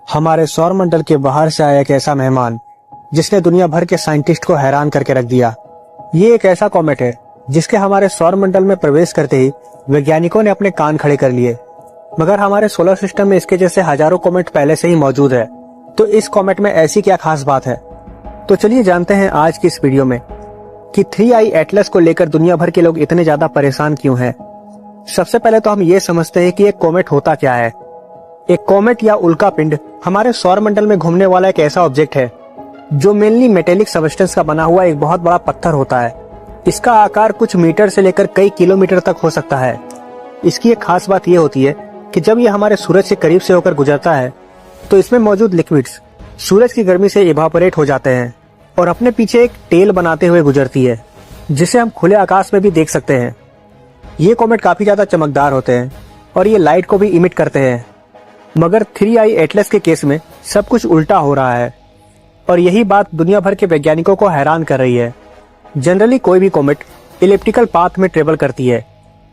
हमारे सौरमंडल के बाहर से आया एक ऐसा मेहमान जिसने दुनिया भर के साइंटिस्ट को हैरान करके रख दिया। ये एक ऐसा कॉमेट है जिसके हमारे सौरमंडल में प्रवेश करते ही वैज्ञानिकों ने अपने कान खड़े कर लिए। मगर हमारे सोलर सिस्टम में इसके जैसे हजारों कॉमेट पहले से ही मौजूद है, तो इस कॉमेट में ऐसी क्या खास बात है। तो चलिए जानते हैं आज की इस वीडियो में कि 3i एटलस को लेकर दुनिया भर के लोग इतने ज्यादा परेशान क्यों हैं। सबसे पहले तो हम ये समझते हैं कि एक कॉमेट होता क्या है। एक कॉमेट या उल्का पिंड हमारे सौरमंडल में घूमने वाला एक ऐसा ऑब्जेक्ट है जो मेनली मेटेलिक सब्सटेंस का बना हुआ एक बहुत बड़ा पत्थर होता है। इसका आकार कुछ मीटर से लेकर कई किलोमीटर तक हो सकता है। इसकी एक खास बात यह होती है कि जब यह हमारे सूरज के करीब से होकर गुजरता है तो इसमें मौजूद लिक्विड्स सूरज की गर्मी से इवापोरेट हो जाते हैं और अपने पीछे एक टेल बनाते हुए गुजरती है, जिसे हम खुले आकाश में भी देख सकते हैं। ये कॉमेट काफी ज्यादा चमकदार होते हैं और ये लाइट को भी इमिट करते हैं। मगर 3i एटलस के केस में सब कुछ उल्टा हो रहा है और यही बात दुनिया भर के वैज्ञानिकों को हैरान कर रही है। जनरली कोई भी कॉमेट इलिप्टिकल पाथ में ट्रेवल करती है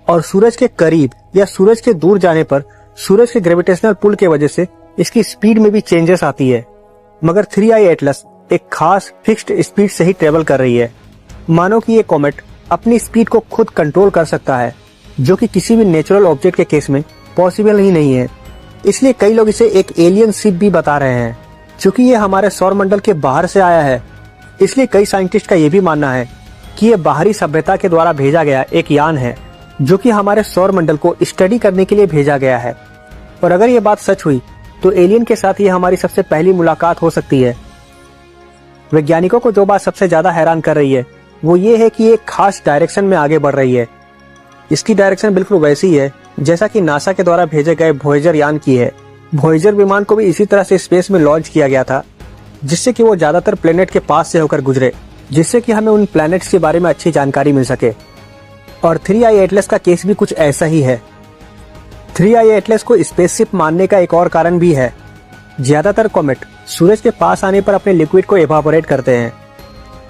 और सूरज के करीब या सूरज के दूर जाने पर सूरज के ग्रेविटेशनल पुल के वजह से इसकी स्पीड में भी चेंजेस आती है। मगर 3i एटलस एक खास फिक्स्ड स्पीड से ही ट्रेवल कर रही है। मानो कि ये कॉमेट अपनी स्पीड को खुद कंट्रोल कर सकता है, जो कि किसी भी नेचुरल ऑब्जेक्ट के केस में पॉसिबल ही नहीं है। इसलिए कई लोग इसे एक एलियन शिप भी बता रहे हैं, क्योंकि ये हमारे सौरमंडल के बाहर से आया है। इसलिए कई साइंटिस्ट का ये भी मानना है कि ये बाहरी सभ्यता के द्वारा भेजा गया एक यान है, जो कि हमारे सौरमंडल को स्टडी करने के लिए भेजा गया है। और अगर ये बात सच हुई तो एलियन के साथ ये हमारी सबसे पहली मुलाकात हो सकती है। वैज्ञानिकों को जो बात सबसे ज्यादा हैरान कर रही है वो ये है कि ये एक खास डायरेक्शन में आगे बढ़ रही है। इसकी डायरेक्शन बिल्कुल वैसी है जैसा कि नासा के द्वारा भेजे गए वोयेजर यान की है। वोयेजर विमान को भी इसी तरह से स्पेस में लॉन्च किया गया था, जिससे कि वो ज्यादातर प्लेनेट के पास से होकर गुजरे, जिससे कि हमें उन प्लैनेट्स के बारे में अच्छी जानकारी मिल सके। और 3i एटलस का केस भी कुछ ऐसा ही है। 3i एटलस को स्पेसशिप मानने का एक और कारण भी है। ज्यादातर कॉमेट सूरज के पास आने पर अपने लिक्विड को इवापोरेट करते हैं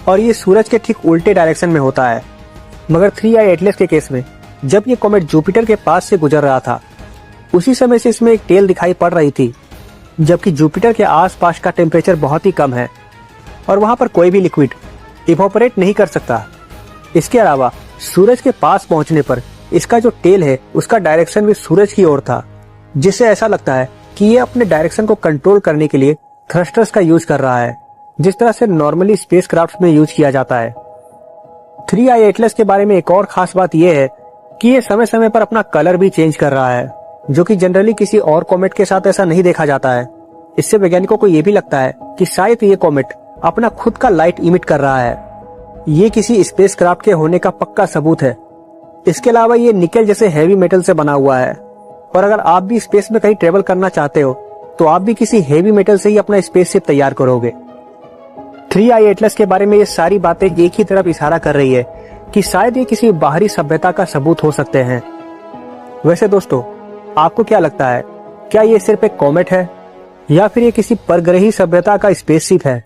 और ये सूरज के ठीक उल्टे डायरेक्शन में होता है। मगर 3i एटलस के केस में जब ये कॉमेट जुपिटर के पास से गुजर रहा था, उसी समय से इसमें एक टेल दिखाई पड़ रही थी, जबकि जुपिटर के आसपास का टेम्परेचर बहुत ही कम है और वहां पर कोई भी लिक्विड इवापोरेट नहीं कर सकता। इसके अलावा सूरज के पास पहुंचने पर इसका जो टेल है उसका डायरेक्शन भी सूरज की ओर था, जिससे ऐसा लगता है कि ये अपने डायरेक्शन को कंट्रोल करने के लिए थ्रस्टर्स का यूज कर रहा है, जिस तरह से नॉर्मली स्पेसक्राफ्ट में यूज किया जाता है। 3i एटलस के बारे में एक और खास बात यह है कि ये समय समय पर अपना कलर भी चेंज कर रहा है, जो कि जनरली किसी और कॉमेट के साथ ऐसा नहीं देखा जाता है। इससे वैज्ञानिकों को यह भी लगता है कि शायद ये कॉमेट अपना खुद का लाइट इमिट कर रहा है। ये किसी स्पेसक्राफ्ट के होने का पक्का सबूत है। इसके अलावा ये निकेल जैसे हैवी मेटल से बना हुआ है और अगर आप भी स्पेस में कहीं ट्रेवल करना चाहते हो तो आप भी किसी हैवी मेटल से ही अपना स्पेसशिप तैयार करोगे। 3i एटलस के बारे में ये सारी बातें एक ही तरफ इशारा कर रही है कि शायद ये किसी बाहरी सभ्यता का सबूत हो सकते हैं। वैसे दोस्तों, आपको क्या लगता है, क्या ये सिर्फ एक कॉमेट है या फिर ये किसी परग्रही सभ्यता का स्पेसशिप है?